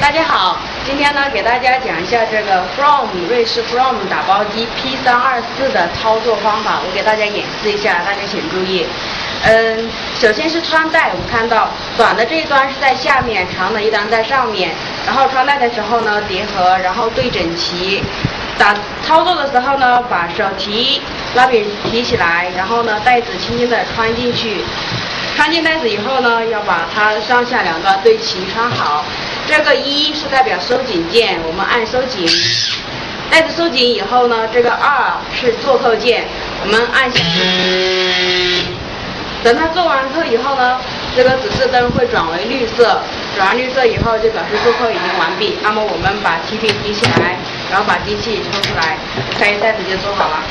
大家好，今天呢给大家讲一下这个 From 瑞士 From 打包机 P324的操作方法，我给大家演示一下，大家请注意。首先是穿戴，我们看到短的这一端是在下面，长的一端在上面。然后穿戴的时候呢，叠合，然后对整齐。操作的时候呢，把手拉柄提起来，然后呢带子轻轻的穿进去。穿进带子以后呢，要把它上下两端对齐穿好。这个1是代表收紧键，我们按收紧。带子收紧以后呢，这个2是做扣键，我们按下。等它做完扣以后呢，这个指示灯会转为绿色，转完绿色以后就表示做扣已经完毕。那么我们把提柄提起来，然后把机器抽出来，OK， 带子就做好了。